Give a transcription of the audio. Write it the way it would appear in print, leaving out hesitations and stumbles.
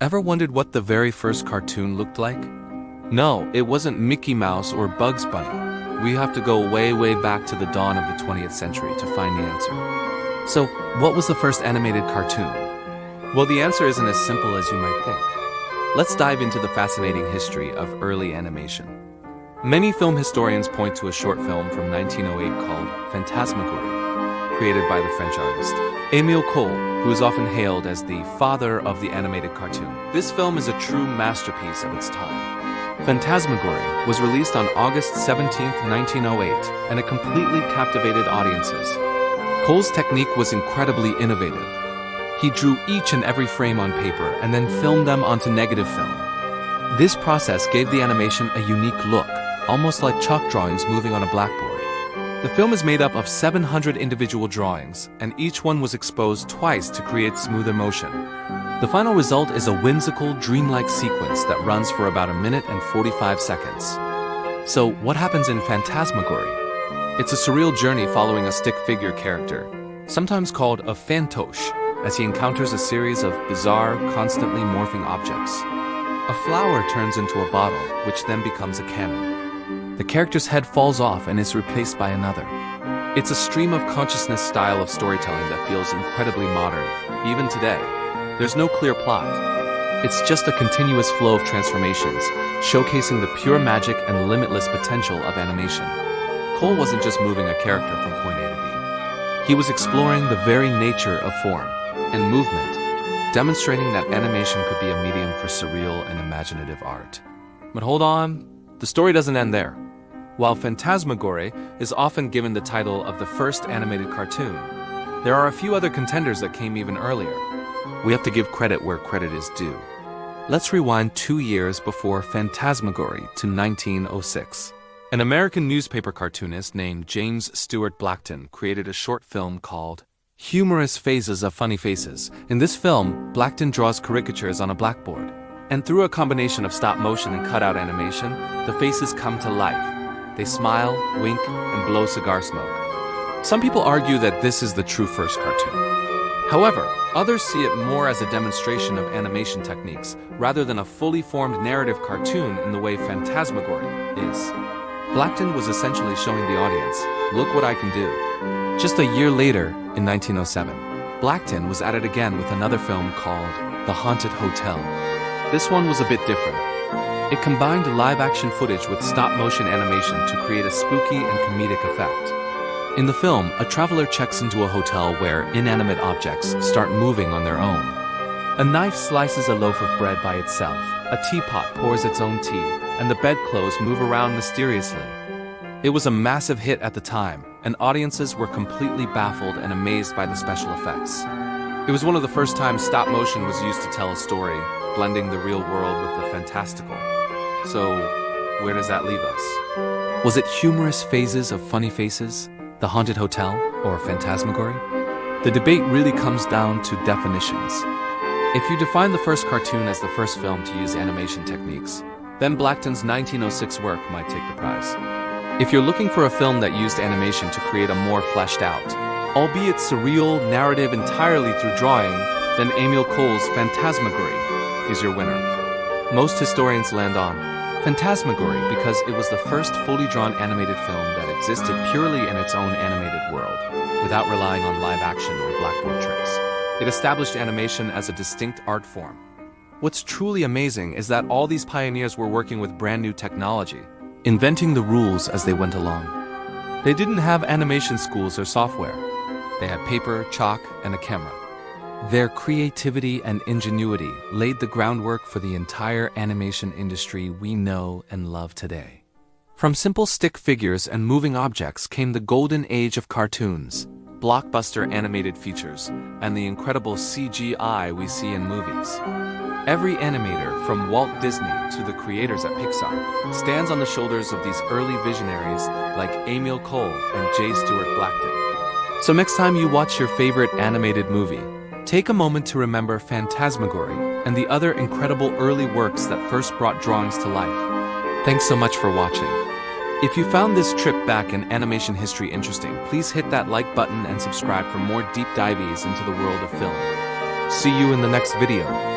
Ever wondered what the very first cartoon looked like? No, it wasn't Mickey Mouse or Bugs Bunny. We have to go way, way back to the dawn of the 20th century to find the answer. So, what was the first animated cartoon? Well, the answer isn't as simple as you might think. Let's dive into the fascinating history of early animation. Many film historians point to a short film from 1908 called Fantasmagorie, created by the French artist Émile Cohl, who is often hailed as the father of the animated cartoon. This film is a true masterpiece of its time. Fantasmagorie was released on August 17, 1908, and it completely captivated audiences. Cohl's technique was incredibly innovative. He drew each and every frame on paper and then filmed them onto negative film. This process gave the animation a unique look, almost like chalk drawings moving on a blackboard. The film is made up of 700 individual drawings, and each one was exposed twice to create smoother motion. The final result is a whimsical, dreamlike sequence that runs for about 1 minute and 45 seconds. So, what happens in Fantasmagorie? It's a surreal journey following a stick figure character, sometimes called a fantoche, as he encounters a series of bizarre, constantly morphing objects. A flower turns into a bottle, which then becomes a cannon. The character's head falls off and is replaced by another. It's a stream of consciousness style of storytelling that feels incredibly modern, even today. There's no clear plot. It's just a continuous flow of transformations, showcasing the pure magic and limitless potential of animation. Cohl wasn't just moving a character from point A to B. He was exploring the very nature of form and movement, demonstrating that animation could be a medium for surreal and imaginative art. But hold on, the story doesn't end there. While Fantasmagorie is often given the title of the first animated cartoon, there are a few other contenders that came even earlier. We have to give credit where credit is due. Let's rewind 2 years before Fantasmagorie to 1906. An American newspaper cartoonist named James Stewart Blackton created a short film called Humorous Phases of Funny Faces. In this film, Blackton draws caricatures on a blackboard. And through a combination of stop motion and cutout animation, the faces come to life. They smile, wink, and blow cigar smoke. Some people argue that this is the true first cartoon. However, others see it more as a demonstration of animation techniques rather than a fully formed narrative cartoon in the way Fantasmagorie is. Blackton was essentially showing the audience, look what I can do. Just a year later, in 1907, Blackton was at it again with another film called The Haunted Hotel. This one was a bit different. It combined live-action footage with stop-motion animation to create a spooky and comedic effect. In the film, a traveler checks into a hotel where inanimate objects start moving on their own. A knife slices a loaf of bread by itself, a teapot pours its own tea, and the bedclothes move around mysteriously. It was a massive hit at the time, and audiences were completely baffled and amazed by the special effects. It was one of the first times stop-motion was used to tell a story, blending the real world with the fantastical. So, where does that leave us? Was it humorous phases of funny faces, The Haunted Hotel, or Fantasmagorie? The debate really comes down to definitions. If you define the first cartoon as the first film to use animation techniques, then Blackton's 1906 work might take the prize. If you're looking for a film that used animation to create a more fleshed out, albeit surreal narrative entirely through drawing, then Émile Cohl's Fantasmagorie is your winner. Most historians land on Fantasmagorie because it was the first fully drawn animated film that existed purely in its own animated world, without relying on live action or blackboard tricks. It established animation as a distinct art form. What's truly amazing is that all these pioneers were working with brand new technology, inventing the rules as they went along. They didn't have animation schools or software. They had paper, chalk, and a camera. Their creativity and ingenuity laid the groundwork for the entire animation industry we know and love today. From simple stick figures and moving objects came the golden age of cartoons, blockbuster animated features, and the incredible CGI we see in movies. Every animator, from Walt Disney to the creators at Pixar, stands on the shoulders of these early visionaries like Émile Cohl and J. Stewart Blackton. So next time you watch your favorite animated movie, take a moment to remember Fantasmagorie and the other incredible early works that first brought drawings to life. Thanks so much for watching. If you found this trip back in animation history interesting, please hit that like button and subscribe for more deep dives into the world of film. See you in the next video.